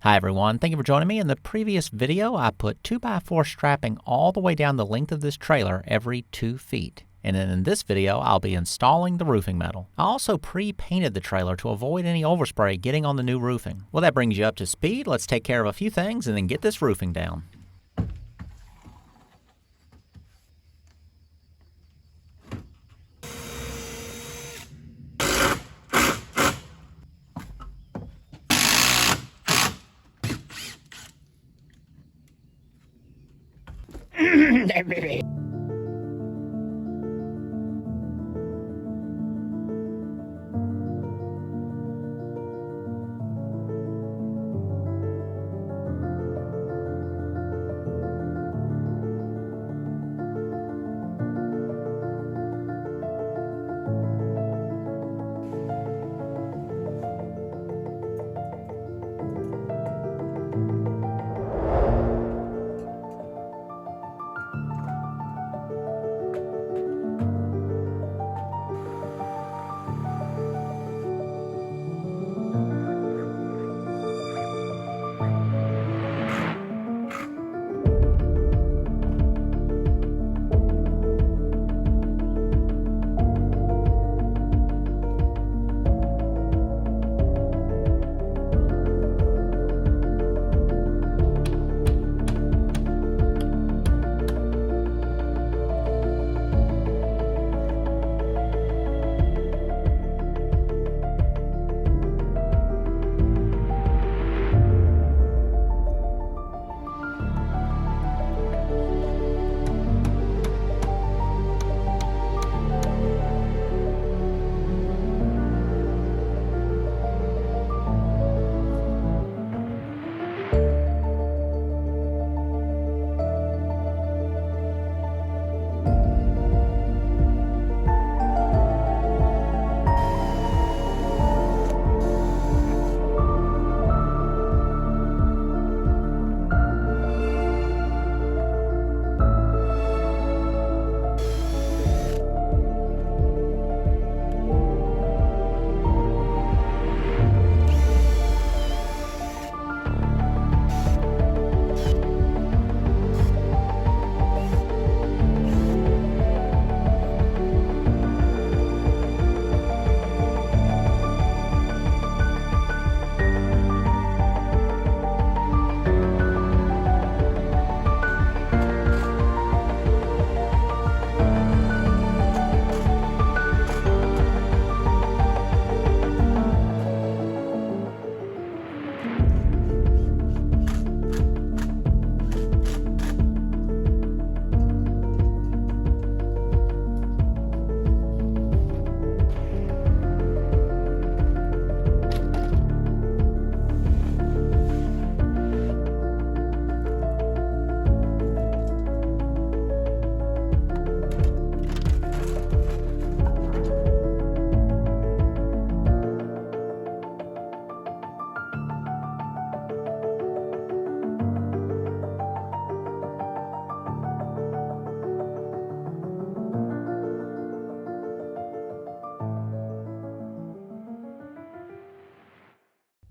Hi everyone, thank you for joining me. In the previous video, I put 2x4 strapping all the way down the length of this trailer every 2 feet. And then in this video, I'll be installing the roofing metal. I also pre-painted the trailer to avoid any overspray getting on the new roofing. Well, that brings you up to speed. Let's take care of a few things and then get this roofing down.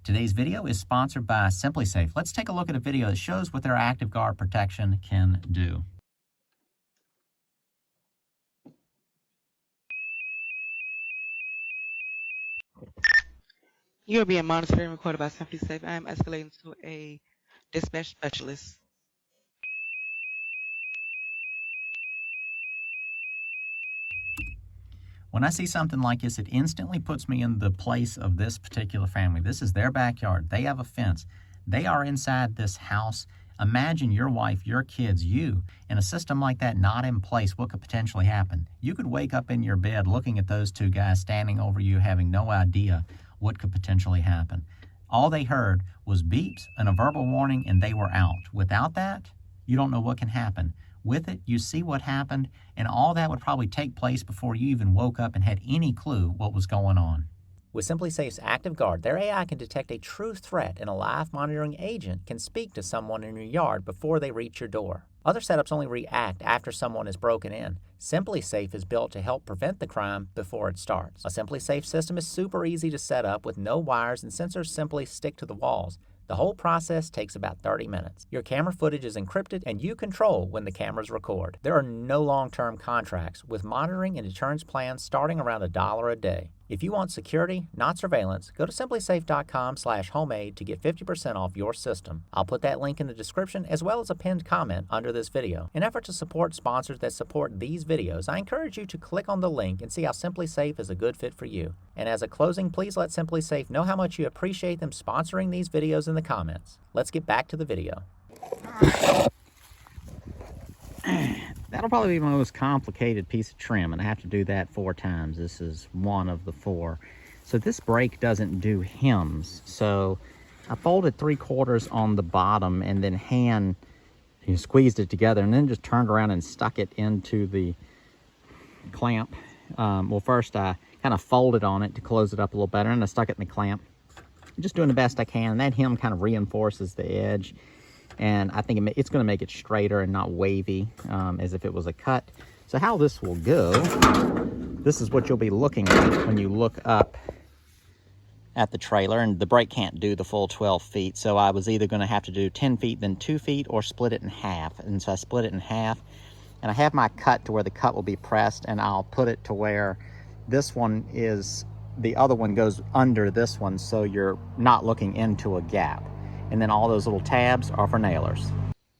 Today's video is sponsored by SimpliSafe. Let's take a look at a video that shows what their Active Guard protection can do. You're being monitored and recorded by SimpliSafe. I am escalating to a dispatch specialist. When I see something like this, it instantly puts me in the place of this particular family. This is their backyard. They have a fence. They are inside this house. Imagine your wife, your kids, you, in a system like that not in place. What could potentially happen? You could wake up in your bed looking at those two guys standing over you, having no idea what could potentially happen. All they heard was beeps and a verbal warning, and they were out. Without that, you don't know what can happen. With it, you see what happened, and all that would probably take place before you even woke up and had any clue what was going on. With SimpliSafe's Active Guard, their AI can detect a true threat, and a live monitoring agent can speak to someone in your yard before they reach your door. Other setups only react after someone is broken in. SimpliSafe is built to help prevent the crime before it starts. A SimpliSafe system is super easy to set up with no wires, and sensors simply stick to the walls. The whole process takes about 30 minutes. Your camera footage is encrypted and you control when the cameras record. There are no long-term contracts with monitoring and deterrence plans starting around $1 a day. If you want security, not surveillance, go to simplisafe.com/homemade to get 50% off your system. I'll put that link in the description as well as a pinned comment under this video. In effort to support sponsors that support these videos, I encourage you to click on the link and see how SimpliSafe is a good fit for you. And as a closing, please let SimpliSafe know how much you appreciate them sponsoring these videos in the comments. Let's get back to the video. That'll probably be my most complicated piece of trim, and I have to do that 4 times. This is one of the 4. So this brake doesn't do hems. So I folded 3/4 on the bottom and then squeezed it together and then just turned around and stuck it into the clamp. Well, first I kind of folded on it to close it up a little better, and I stuck it in the clamp. Just doing the best I can. That hem kind of reinforces the edge, and I think it's going to make it straighter and not wavy as if it was a cut. So how this will go, this is what you'll be looking at when you look up at the trailer, and the brake can't do the full 12 feet. So I was either going to have to do 10 feet, then 2 feet, or split it in half. And so I split it in half, and I have my cut to where the cut will be pressed, and I'll put it to where this one is, the other one goes under this one, so you're not looking into a gap. And then all those little tabs are for nailers.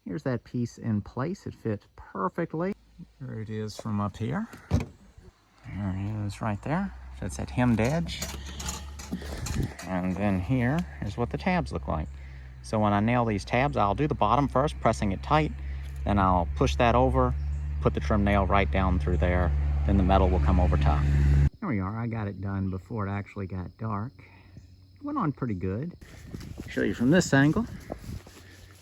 Here's that piece in place. It fits perfectly. There it is from up here. There it is right there. So it's that hemmed edge. And then here is what the tabs look like. So when I nail these tabs, I'll do the bottom first, pressing it tight. Then I'll push that over, put the trim nail right down through there. Then the metal will come over top. There we are. I got it done before it actually got dark. Went on pretty good. I'll show you from this angle.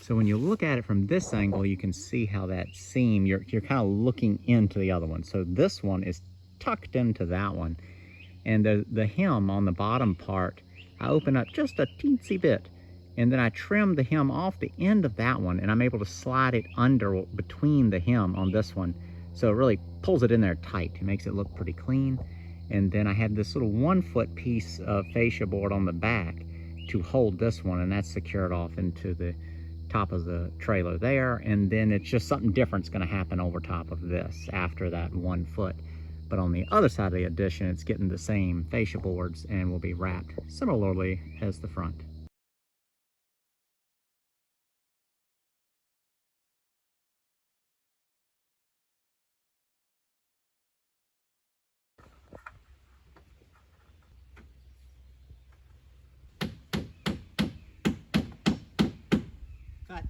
So when you look at it from this angle, you can see how that seam, you're kind of looking into the other one. So this one is tucked into that one. And the hem on the bottom part, I open up just a teensy bit, and then I trim the hem off the end of that one, and I'm able to slide it under between the hem on this one. So it really pulls it in there tight. It makes it look pretty clean. And then I had this little 1-foot piece of fascia board on the back to hold this one, and that's secured off into the top of the trailer there. And then it's just something different's going to happen over top of this after that 1 foot. But on the other side of the addition, it's getting the same fascia boards and will be wrapped similarly as the front. Cut.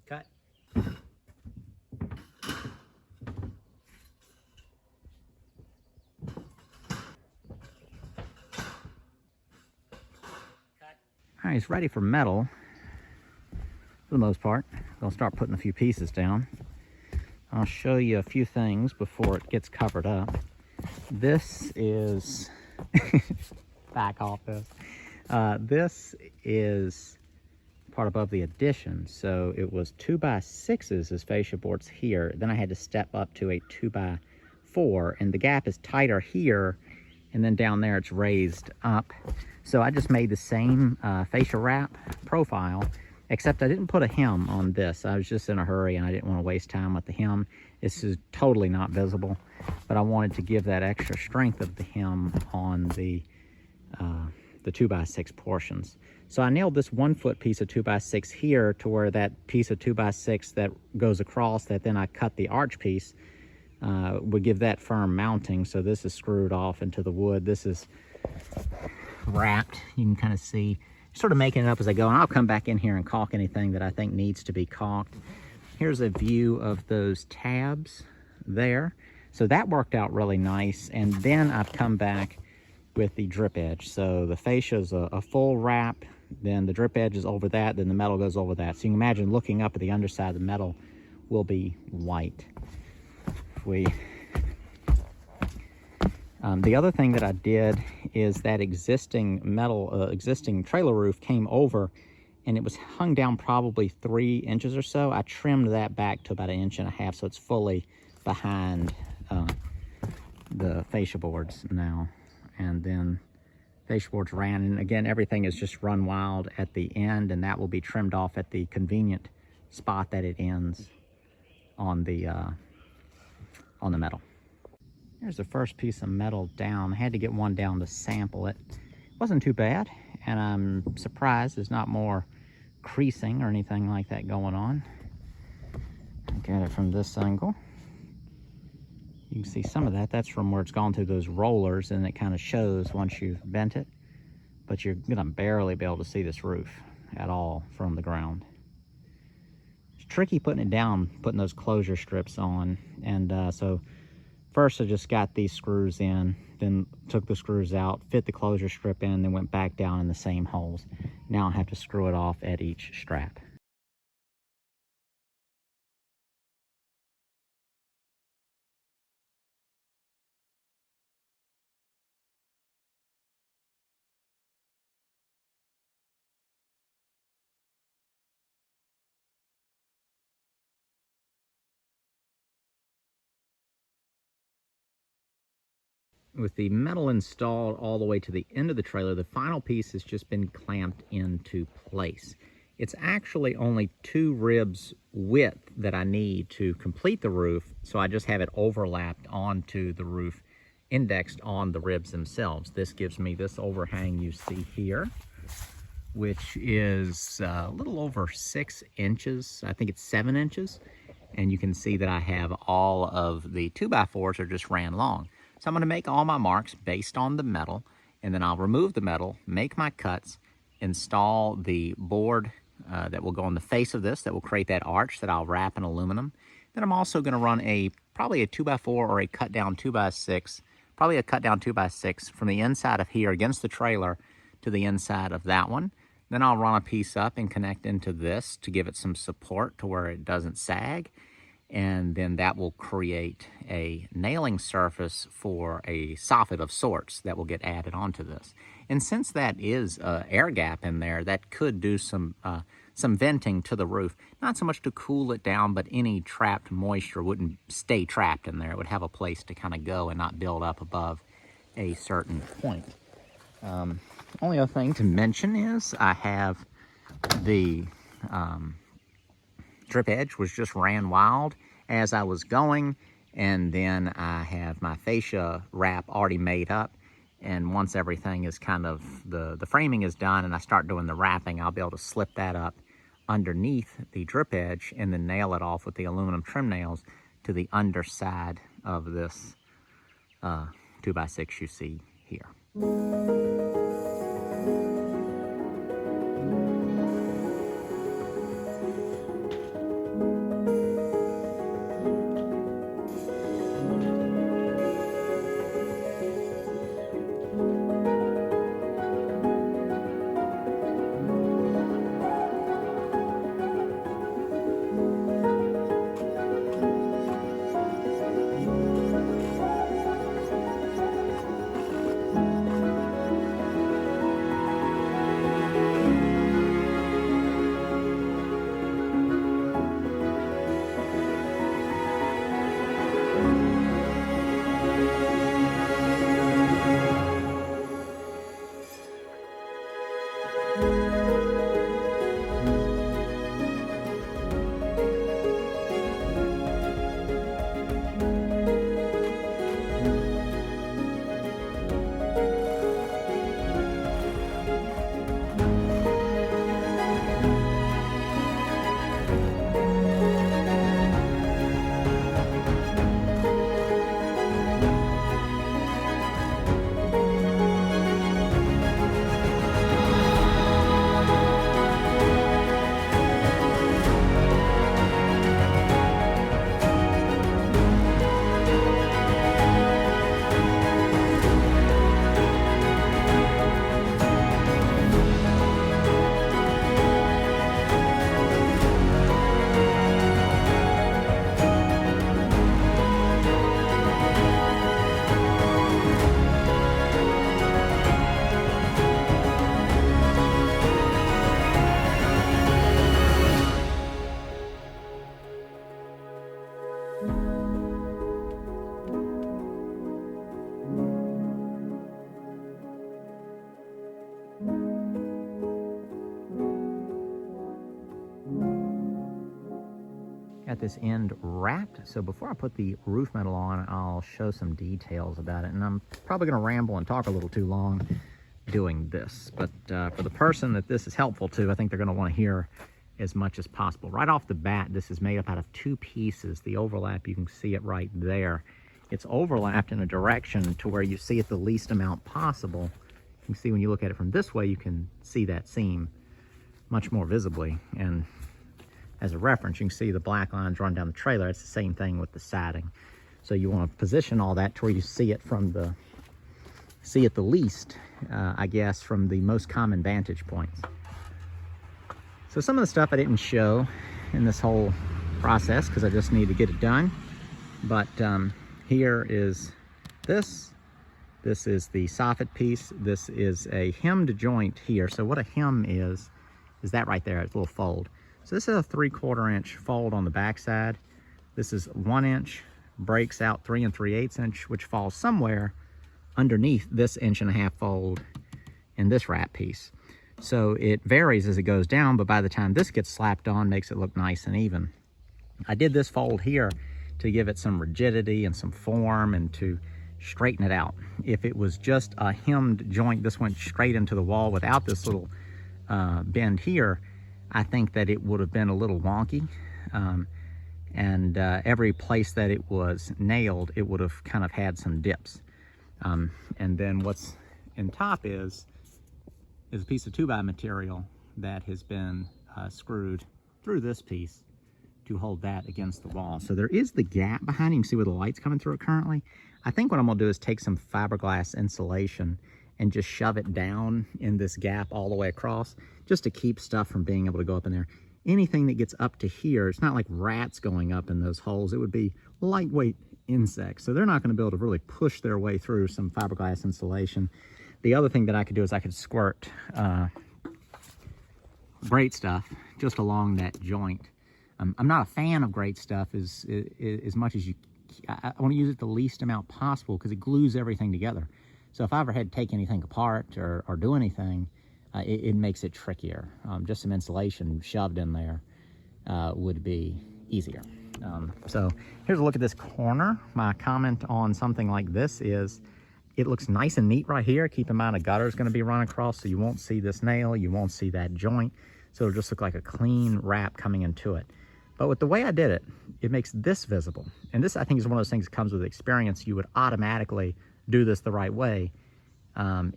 Cut. All right, it's ready for metal for the most part. I'll start putting a few pieces down. I'll show you a few things before it gets covered up. This is back off this. This is part above the addition. So it was 2x6s as fascia boards here. Then I had to step up to a 2x4, and the gap is tighter here, and then down there it's raised up. So I just made the same fascia wrap profile, except I didn't put a hem on this. I was just in a hurry and I didn't want to waste time with the hem. This is totally not visible, but I wanted to give that extra strength of the hem on the 2x6 portions. So I nailed this 1-foot piece of 2x6 here to where that piece of 2x6 that goes across, that then I cut the arch piece, would give that firm mounting. So this is screwed off into the wood. This is wrapped. You can kind of see, sort of making it up as I go, and I'll come back in here and caulk anything that I think needs to be caulked. Here's a view of those tabs there. So that worked out really nice. And then I've come back with the drip edge. So the fascia is a full wrap, then the drip edge is over that, then the metal goes over that. So you can imagine looking up at the underside of the metal will be white. The other thing that I did is that existing existing trailer roof came over, and it was hung down probably 3 inches or so. I trimmed that back to about 1.5 inches, so it's fully behind the fascia boards now. And then fascia boards ran, and again, everything is just run wild at the end, and that will be trimmed off at the convenient spot that it ends on the metal. Here's the first piece of metal down. I had to get one down to sample it. Wasn't too bad, and I'm surprised there's not more creasing or anything like that going on. Get it from this angle. You can see some of that. That's from where it's gone through those rollers, and it kind of shows once you've bent it. But you're gonna barely be able to see this roof at all from the ground. It's tricky putting it down, putting those closure strips on. And so first I just got these screws in, then took the screws out, fit the closure strip in, then went back down in the same holes. Now I have to screw it off at each strap. With the metal installed all the way to the end of the trailer, the final piece has just been clamped into place. It's actually only 2 ribs width that I need to complete the roof, so I just have it overlapped onto the roof, indexed on the ribs themselves. This gives me this overhang you see here, which is a little over 6 inches. I think it's 7 inches. And you can see that I have all of the 2x4s are just ran long. So I'm going to make all my marks based on the metal, and then I'll remove the metal, make my cuts, install the board that will go on the face of this, that will create that arch that I'll wrap in aluminum. Then I'm also going to run probably a 2x4 or a cut down 2x6, probably a cut down 2x6 from the inside of here against the trailer to the inside of that one. Then I'll run a piece up and connect into this to give it some support to where it doesn't sag. And then that will create a nailing surface for a soffit of sorts that will get added onto this. And since that is an air gap in there, that could do some venting to the roof. Not so much to cool it down, but any trapped moisture wouldn't stay trapped in there. It would have a place to kind of go and not build up above a certain point. Only other thing to mention is I have the drip edge was just ran wild as I was going, and then I have my fascia wrap already made up, and once everything is kind of, the framing is done and I start doing the wrapping, I'll be able to slip that up underneath the drip edge and then nail it off with the aluminum trim nails to the underside of this 2x6 you see here. got this end wrapped. So before I put the roof metal on, I'll show some details about it. And I'm probably gonna ramble and talk a little too long doing this. But for the person that this is helpful to, I think they're gonna wanna hear as much as possible. Right off the bat, this is made up out of two pieces. The overlap, you can see it right there. It's overlapped in a direction to where you see it the least amount possible. You can see when you look at it from this way, you can see that seam much more visibly. And as a reference, you can see the black lines run down the trailer. It's the same thing with the siding. So you want to position all that to where you see it the least, I guess, from the most common vantage points. So some of the stuff I didn't show in this whole process because I just need to get it done. But here is this. This is the soffit piece. This is a hemmed joint here. So what a hem is that right there, it's a little fold. So this is a 3/4 inch fold on the back side. This is 1 inch, breaks out 3 3/8 inch, which falls somewhere underneath this 1.5 inch fold in this wrap piece. So it varies as it goes down, but by the time this gets slapped on, makes it look nice and even. I did this fold here to give it some rigidity and some form and to straighten it out. If it was just a hemmed joint, this went straight into the wall without this little bend here, I think that it would have been a little wonky. Every place that it was nailed, it would have kind of had some dips. And then what's in top is a piece of 2x material that has been screwed through this piece to hold that against the wall. So there is the gap behind you. You can see where the light's coming through it currently. I think what I'm gonna do is take some fiberglass insulation and just shove it down in this gap all the way across, just to keep stuff from being able to go up in there. Anything that gets up to here, it's not like rats going up in those holes. It would be lightweight insects. So they're not gonna be able to really push their way through some fiberglass insulation. The other thing that I could do is I could squirt great stuff just along that joint. I'm not a fan of great stuff as much as I want to use it the least amount possible because it glues everything together. So if I ever had to take anything apart or do anything, it makes it trickier. Just some insulation shoved in there would be easier. So here's a look at this corner. My comment on something like this is it looks nice and neat right here. Keep in mind a gutter is going to be run across, so you won't see this nail, you won't see that joint. So it'll just look like a clean wrap coming into it. But with the way I did it, it makes this visible. And this, I think, is one of those things that comes with experience. You would automatically do this the right way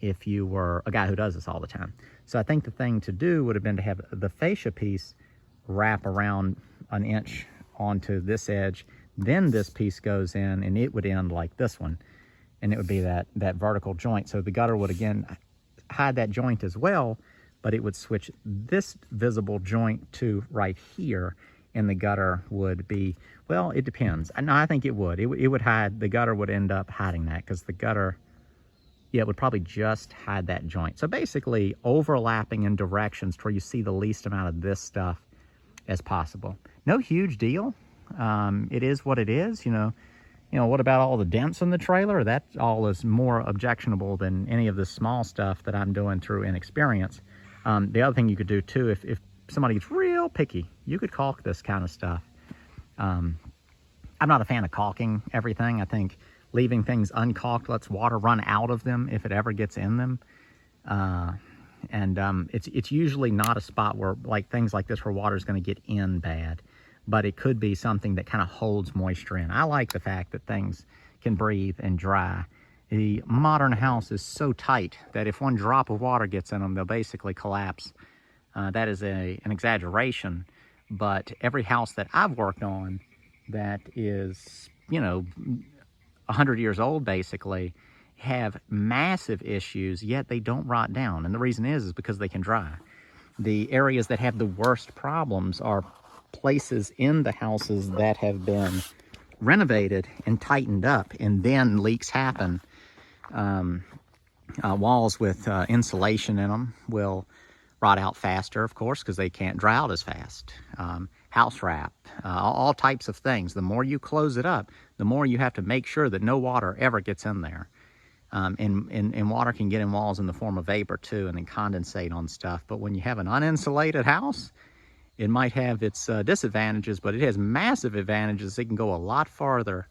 if you were a guy who does this all the time. So I think the thing to do would have been to have the fascia piece wrap around 1 inch onto this edge. Then this piece goes in and it would end like this one. And it would be that vertical joint. So the gutter would, again, hide that joint as well, but it would switch this visible joint to right here. And the gutter would be, well, it depends. No, I think it would. It would hide, the gutter would end up hiding that because the gutter, yeah, it would probably just hide that joint. So basically overlapping in directions to where you see the least amount of this stuff as possible. No huge deal. It is what it is, you know, what about all the dents in the trailer? That all is more objectionable than any of the small stuff that I'm doing through inexperience. The other thing you could do too, if somebody gets real picky, you could caulk this kind of stuff. I'm not a fan of caulking everything. I think leaving things uncaulked lets water run out of them if it ever gets in them. It's usually not a spot where, like things like this, where water is going to get in bad, but it could be something that kind of holds moisture in. I like the fact that things can breathe and dry. The modern house is so tight that if one drop of water gets in them, they'll basically collapse. That is an exaggeration, but every house that I've worked on that is, 100 years old basically, have massive issues, yet they don't rot down. And the reason is because they can dry. The areas that have the worst problems are places in the houses that have been renovated and tightened up, and then leaks happen. Walls with insulation in them will rot out faster, of course, because they can't dry out as fast. House wrap, all types of things. The more you close it up, the more you have to make sure that no water ever gets in there. And water can get in walls in the form of vapor too, and then condensate on stuff. But when you have an uninsulated house, It might have its disadvantages, but it has massive advantages. It can go a lot farther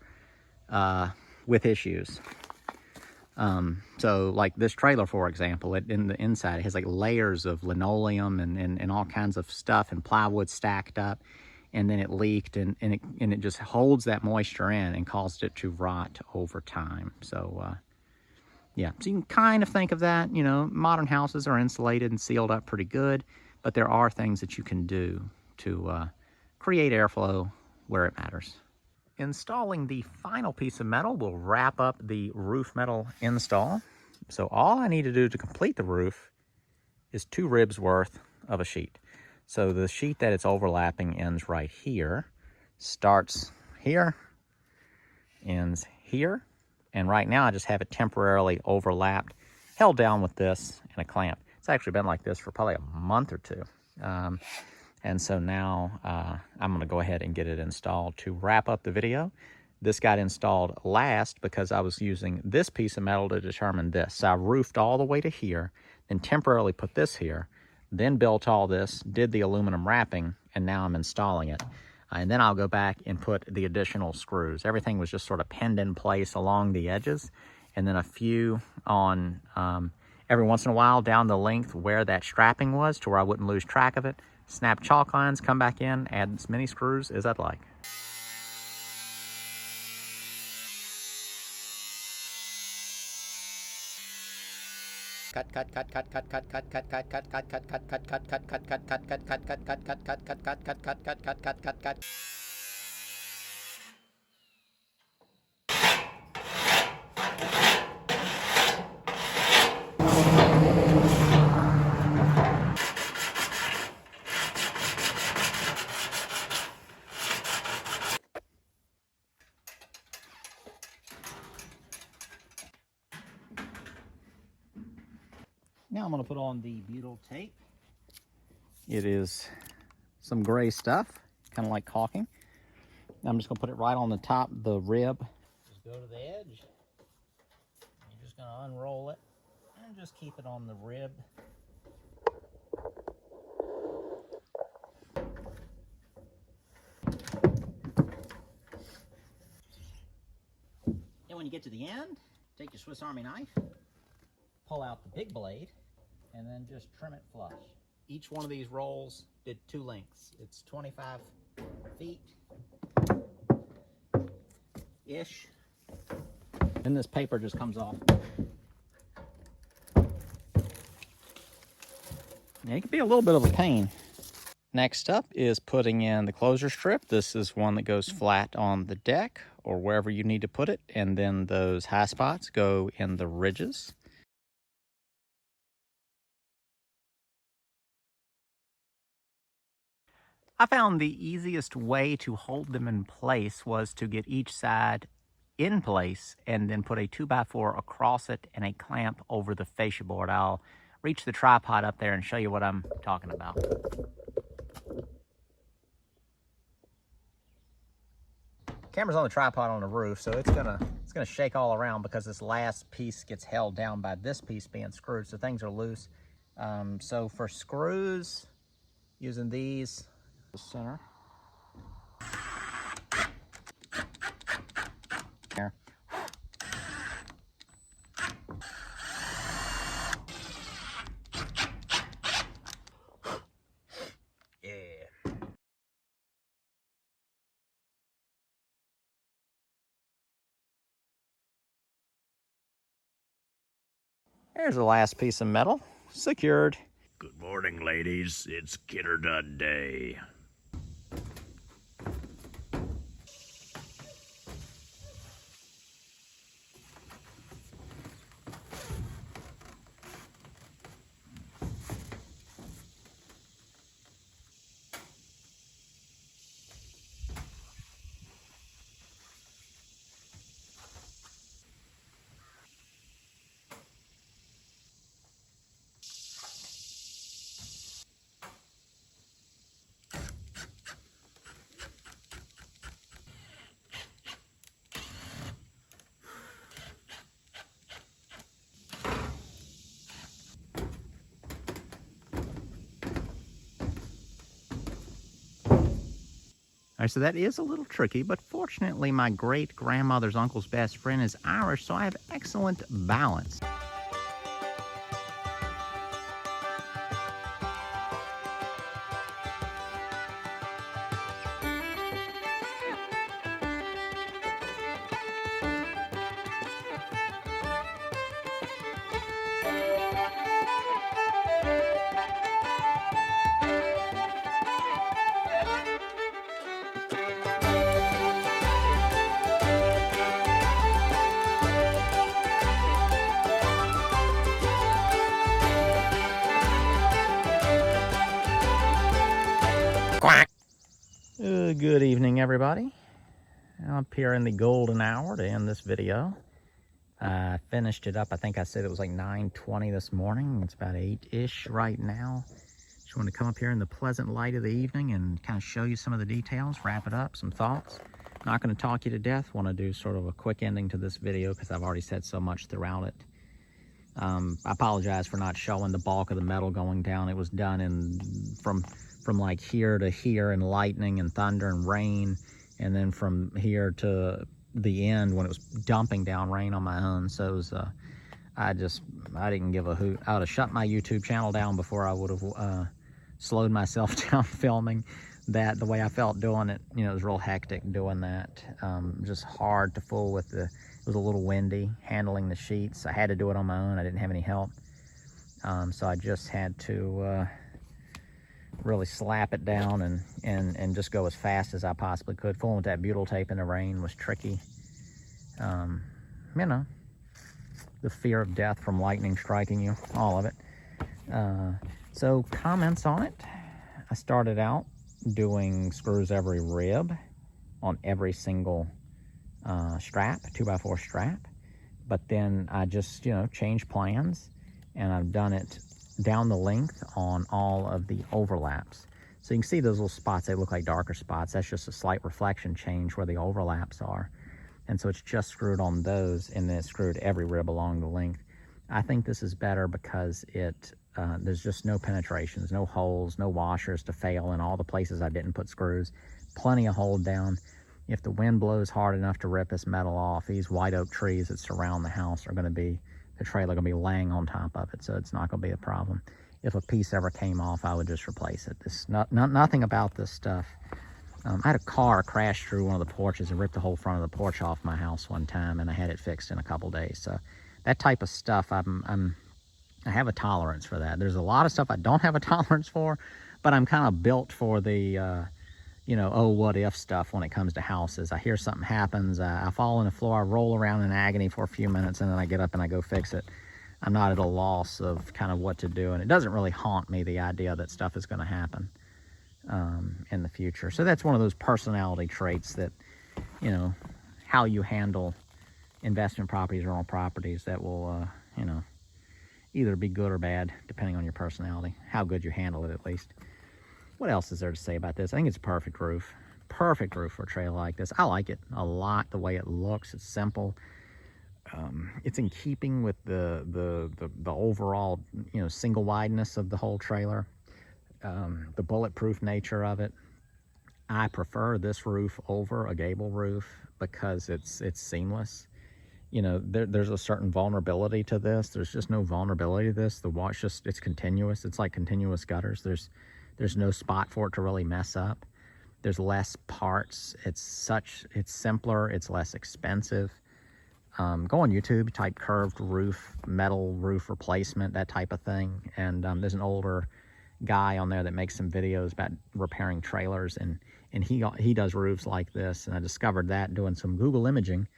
with issues. So like this trailer, for example, in the inside, it has like layers of linoleum and all kinds of stuff and plywood stacked up. And then it leaked and it just holds that moisture in and caused it to rot over time. So, yeah, so you can kind of think of that, you know, modern houses are insulated and sealed up pretty good, but there are things that you can do to create airflow where it matters. Installing the final piece of metal will wrap up the roof metal install. So all I need to do to complete the roof is 2 ribs worth of a sheet. So the sheet that it's overlapping ends right here, starts here, ends here, and right now I just have it temporarily overlapped, held down with this and a clamp. It's actually been like this for probably a month or 2. And so now I'm gonna go ahead and get it installed. To wrap up the video, this got installed last because I was using this piece of metal to determine this. So I roofed all the way to here, then temporarily put this here, then built all this, did the aluminum wrapping, and now I'm installing it. And then I'll go back and put the additional screws. Everything was just sort of pinned in place along the edges, and then a few on every once in a while down the length where that strapping was to where I wouldn't lose track of it. Snap chalk lines, come back in, add as many screws as I'd like. Now I'm going to put on the butyl tape. It is some gray stuff, kind of like caulking. I'm just going to put it right on the top of the rib. Just go to the edge. You're just going to unroll it and just keep it on the rib. And when you get to the end, take your Swiss Army knife, pull out the big blade, and then just trim it flush. Each one of these rolls did 2 lengths. It's 25 feet-ish. Then this paper just comes off. Now, it can be a little bit of a pain. Next up is putting in the closure strip. This is one that goes flat on the deck or wherever you need to put it, and then those high spots go in the ridges. I found the easiest way to hold them in place was to get each side in place and then put a 2x4 across it and a clamp over the fascia board. I'll reach the tripod up there and show you what I'm talking about. Camera's on the tripod on the roof, so it's gonna shake all around because this last piece gets held down by this piece being screwed, so things are loose. So for screws, using these, the center. Here. Yeah. There's the last piece of metal, secured. Good morning, ladies. It's Kitterdud Day. All right, so that is a little tricky, but fortunately my great-grandmother's uncle's best friend is Irish, so I have excellent balance. Quack. Good evening, everybody. Up here in the golden hour to end this video. I finished it up. I think I said it was like 9:20 this morning. It's about 8-ish right now. Just wanted to come up here in the pleasant light of the evening and kind of show you some of the details, wrap it up, some thoughts. Not going to talk you to death. Want to do sort of a quick ending to this video because I've already said so much throughout it. I apologize for not showing the bulk of the metal going down. It was done from like here to here in lightning and thunder and rain, and then from here to the end when it was dumping down rain on my own. So it was, I didn't give a hoot. I would have shut my YouTube channel down before I would have slowed myself down filming that. The way I felt doing it, you know, it was real hectic doing that. Just hard to fool with it was a little windy handling the sheets. I had to do it on my own. I didn't have any help. So I just had to really slap it down and just go as fast as I possibly could. Fooling with that butyl tape in the rain was tricky. You know, the fear of death from lightning striking you, all of it. So comments on it. I started out doing screws every rib on every single strap, 2x4 strap. But then I just, you know, changed plans, and I've done it down the length on all of the overlaps. So you can see those little spots, they look like darker spots. That's just a slight reflection change where the overlaps are. And so it's just screwed on those, and then it's screwed every rib along the length. I think this is better because there's just no penetrations, no holes, no washers to fail in all the places I didn't put screws. Plenty of hold down. If the wind blows hard enough to rip this metal off, these white oak trees that surround the house are going to be, the trailer going to be laying on top of it, so it's not going to be a problem. If a piece ever came off, I would just replace it. Nothing about this stuff. I had a car crash through one of the porches and ripped the whole front of the porch off my house one time, and I had it fixed in a couple days. So that type of stuff, I have a tolerance for that. There's a lot of stuff I don't have a tolerance for, but I'm kind of built for the you know, oh, what if stuff when it comes to houses. I hear something happens, I fall on the floor, I roll around in agony for a few minutes, and then I get up and I go fix it. I'm not at a loss of kind of what to do, and it doesn't really haunt me, the idea that stuff is going to happen in the future. So that's one of those personality traits that, you know, how you handle investment properties or own properties that will, you know, either be good or bad, depending on your personality, how good you handle it at least. What else is there to say about this? I think it's a perfect roof. Perfect roof for a trailer like this. I like it a lot, the way it looks. It's simple. It's in keeping with the overall, you know, single wideness of the whole trailer. The bulletproof nature of it. I prefer this roof over a gable roof because it's seamless. You know, there's a certain vulnerability to this. There's just no vulnerability to this. The wash it's continuous. It's like continuous gutters. There's no spot for it to really mess up. There's less parts. It's simpler. It's less expensive. Go on YouTube, type curved roof, metal roof replacement, that type of thing. And there's an older guy on there that makes some videos about repairing trailers, and he does roofs like this. And I discovered that doing some Google imaging.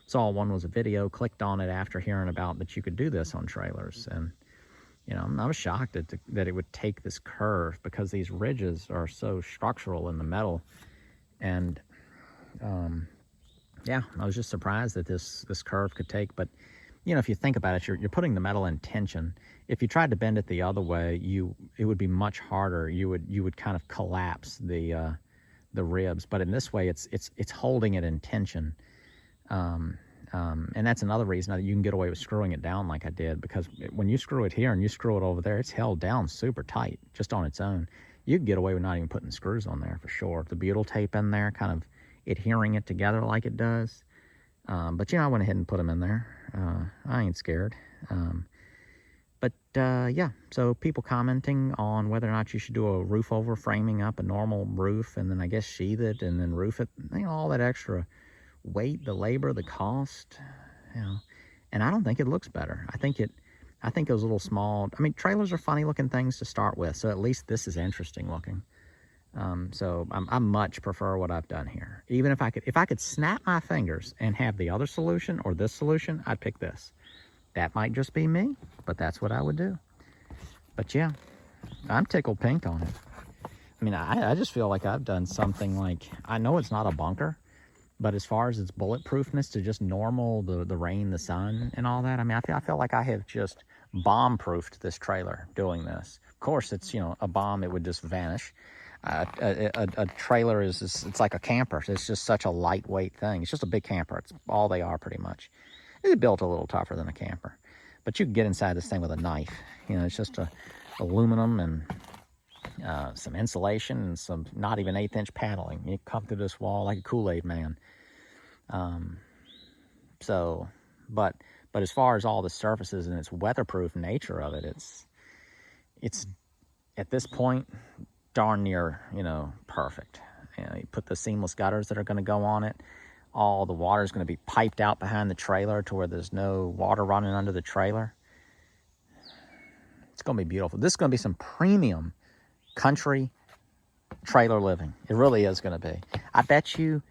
Saw one was a video, clicked on it after hearing about that you could do this on trailers. And you know, I was shocked that it would take this curve because these ridges are so structural in the metal. And yeah, I was just surprised that this curve could take. But you know, if you think about it, you're putting the metal in tension. If you tried to bend it the other way, it would be much harder. You would kind of collapse the ribs. But in this way, it's holding it in tension. And that's another reason that you can get away with screwing it down like I did, because when you screw it here and you screw it over there, it's held down super tight just on its own. You could get away with not even putting screws on there for sure. The butyl tape in there, kind of adhering it together like it does. But I went ahead and put them in there. I ain't scared. Yeah, so people commenting on whether or not you should do a roof over, framing up a normal roof, and then I guess sheathe it and then roof it. All that extra weight, the labor, the cost, and I don't think it looks better. I think it was a little small. I mean, trailers are funny looking things to start with, so at least this is interesting looking. So I much prefer what I've done here. Even if I could snap my fingers and have the other solution or this solution, I'd pick this. That might just be me, but that's what I would do. But yeah, I'm tickled pink on it. I mean, I just feel like I've done something like, I know it's not a bunker, but as far as its bulletproofness to just normal, the rain, the sun, and all that, I mean, I feel like I have just bomb-proofed this trailer doing this. Of course, it's, a bomb, it would just vanish. A trailer it's like a camper. It's just such a lightweight thing. It's just a big camper. It's all they are pretty much. It's built a little tougher than a camper. But you can get inside this thing with a knife. It's just aluminum and some insulation and some not even 1/8 inch paneling. You come through this wall like a Kool-Aid man. But as far as all the surfaces and its weatherproof nature of it, it's at this point darn near, perfect. You put the seamless gutters that are going to go on it. All the water is going to be piped out behind the trailer to where there's no water running under the trailer. It's going to be beautiful. This is going to be some premium country trailer living. It really is going to be. I bet you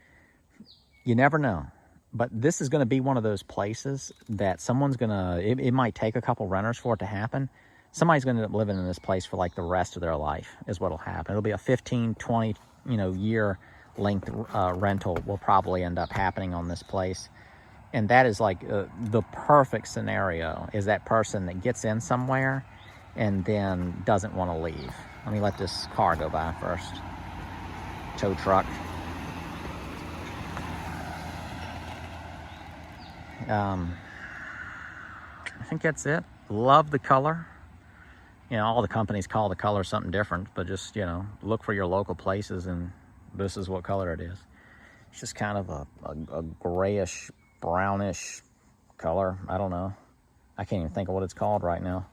never know. But this is going to be one of those places that someone's going to, it might take a couple renters for it to happen. Somebody's going to end up living in this place for like the rest of their life is what'll happen. It'll be a 15, 20, year length rental will probably end up happening on this place. And that is like the perfect scenario, is that person that gets in somewhere and then doesn't want to leave. Let me let this car go by first. Tow truck. I think that's it. Love the color. All the companies call the color something different, but just, look for your local places, and this is what color it is. It's just kind of a grayish, brownish color. I don't know. I can't even think of what it's called right now.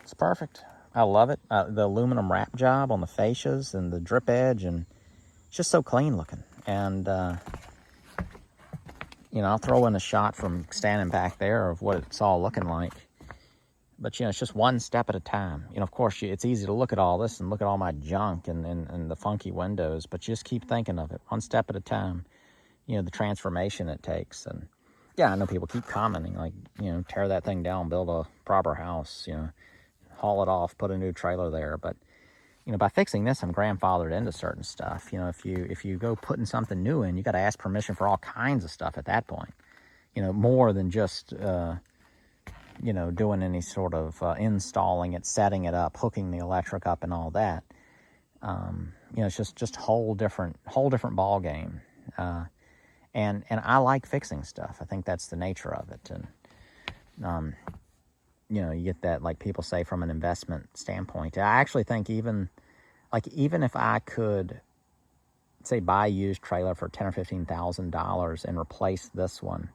It's perfect. I love it. The aluminum wrap job on the fascias and the drip edge, and it's just so clean looking. And, I'll throw in a shot from standing back there of what it's all looking like. But, it's just one step at a time. Of course, it's easy to look at all this and look at all my junk and the funky windows, but you just keep thinking of it one step at a time, the transformation it takes. And, yeah, I know people keep commenting, like, tear that thing down, build a proper house, haul it off, put a new trailer there. But, by fixing this, I'm grandfathered into certain stuff. If you go putting something new in, you got to ask permission for all kinds of stuff at that point. More than just, doing any sort of installing it, setting it up, hooking the electric up, and all that. It's just whole different ball game. And I like fixing stuff. I think that's the nature of it. And you get that, like people say, from an investment standpoint. I actually think even if I could, say, buy a used trailer for $10,000 or $15,000 and replace this one,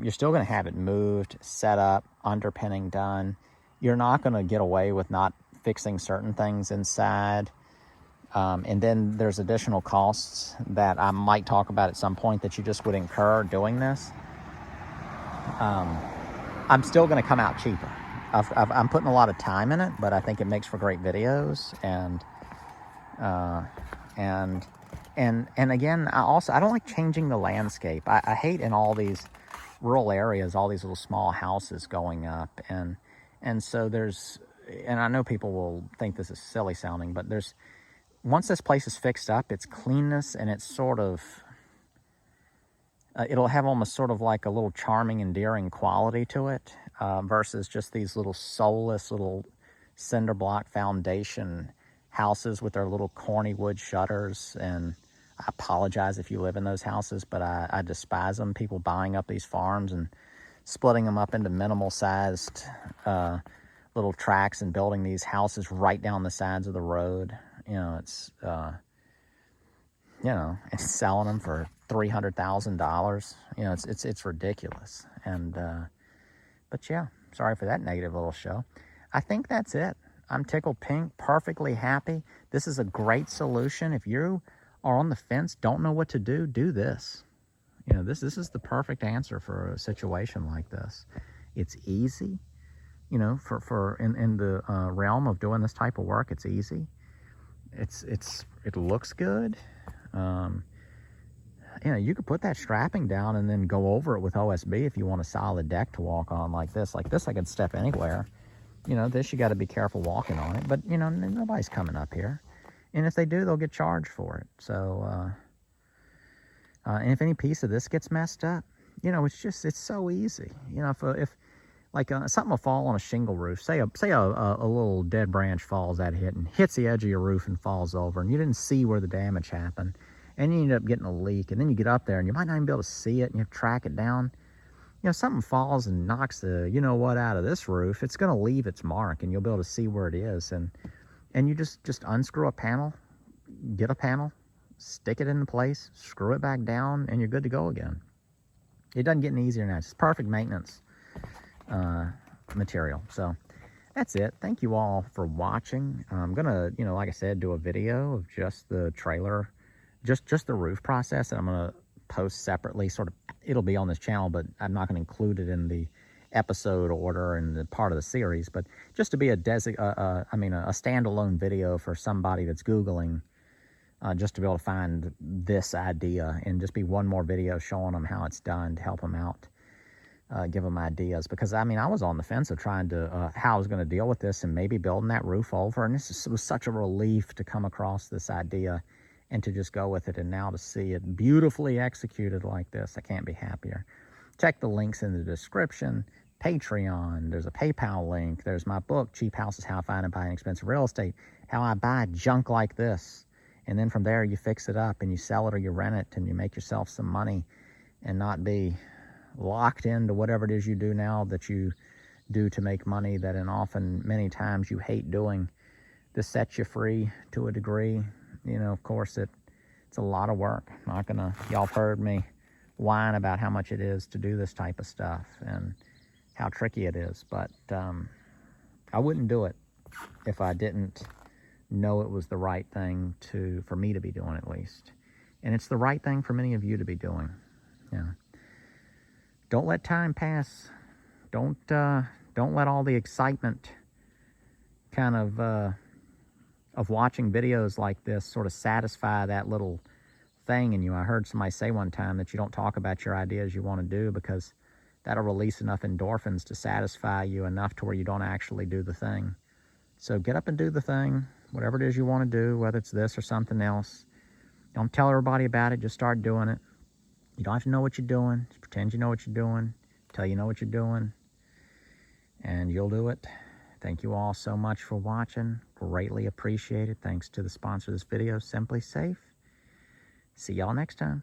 you're still going to have it moved, set up, underpinning done. You're not going to get away with not fixing certain things inside. And then there's additional costs that I might talk about at some point that you just would incur doing this. I'm still going to come out cheaper. I'm putting a lot of time in it, but I think it makes for great videos. And again, I don't like changing the landscape. I hate in all these rural areas, all these little small houses going up. And so and I know people will think this is silly sounding, but once this place is fixed up, its cleanness and it's sort of, it'll have almost sort of like a little charming, endearing quality to it, versus just these little soulless little cinder block foundation houses with their little corny wood shutters. And I apologize if you live in those houses, but I despise them. People buying up these farms and splitting them up into minimal sized little tracks and building these houses right down the sides of the road. You know, it's and selling them for $300,000. You know, it's ridiculous. And but yeah, sorry for that negative little show. I think that's it. I'm tickled pink, perfectly happy. This is a great solution. If you are on the fence, don't know what to do, do this. You know, this is the perfect answer for a situation like this. It's easy. You know, for in the realm of doing this type of work, it's easy. It looks good. You know, you could put that strapping down and then go over it with OSB if you want a solid deck to walk on like this. Like this, I could step anywhere. You know, this you got to be careful walking on it. But, you know, nobody's coming up here. And if they do, they'll get charged for it. So, and if any piece of this gets messed up, you know, it's so easy. You know, if like something will fall on a shingle roof, say a little dead branch falls at it and hits the edge of your roof and falls over, and you didn't see where the damage happened, and you end up getting a leak, and then you get up there and you might not even be able to see it, and you have to track it down. You know, something falls and knocks the you know what out of this roof, it's going to leave its mark, and you'll be able to see where it is. And you just unscrew a panel, get a panel, stick it into place, screw it back down, and you're good to go again. It doesn't get any easier than that. It's perfect maintenance material. So that's it. Thank you all for watching. I'm gonna, you know, like I said, do a video of just the trailer, just the roof process, and I'm gonna post separately. Sort of, it'll be on this channel, but I'm not gonna include it in the episode order and the part of the series. But just to be a standalone video for somebody that's Googling, just to be able to find this idea, and just be one more video showing them how it's done to help them out. Give them ideas, because I mean, I was on the fence of trying to how I was going to deal with this and maybe building that roof over, and this was such a relief to come across this idea and to just go with it, and now to see it beautifully executed like this, I can't be happier. Check the links in the description. Patreon, there's a PayPal link, there's my book, Cheap Houses, How I Find and Buy Inexpensive Real Estate, how I buy junk like this, and then from there you fix it up and you sell it or you rent it and you make yourself some money and not be locked into whatever it is you do now that you do to make money that many times you hate doing. This sets you free to a degree. You know, of course, it's a lot of work. Y'all have heard me whine about how much it is to do this type of stuff and how tricky it is, but I wouldn't do it if I didn't know it was the right thing for me to be doing, at least. And it's the right thing for many of you to be doing. Yeah. Don't let time pass. Don't let all the excitement kind of watching videos like this sort of satisfy that little thing in you. I heard somebody say one time that you don't talk about your ideas you want to do because that'll release enough endorphins to satisfy you enough to where you don't actually do the thing. So get up and do the thing, whatever it is you want to do, whether it's this or something else. Don't tell everybody about it, just start doing it. You don't have to know what you're doing. Just pretend you know what you're doing. Tell you know what you're doing. And you'll do it. Thank you all so much for watching. Greatly appreciated. Thanks to the sponsor of this video, Simply Safe. See y'all next time.